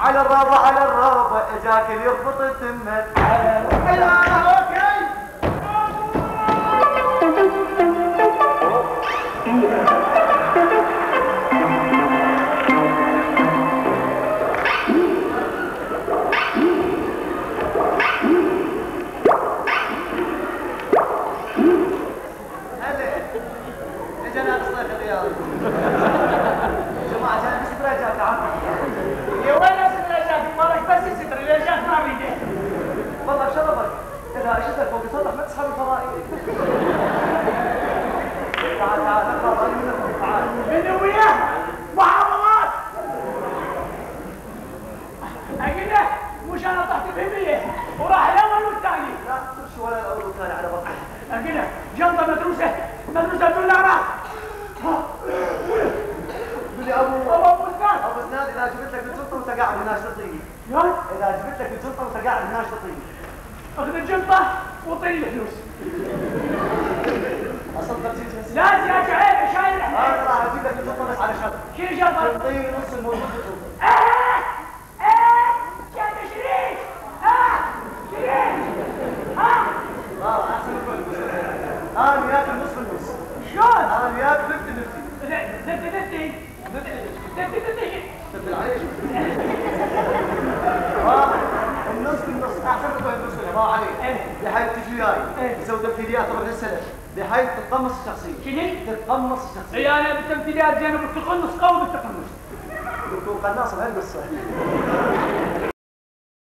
على الرابع على الرابع اجاك اللي يربط التمت اوكي. بحيث تتقمص الشخصية. كيف؟ تتقمص الشخصية. اي انا بالتمثيليات جانب التقنص قوي بالتقنص. دكتور قناص بهالقصة.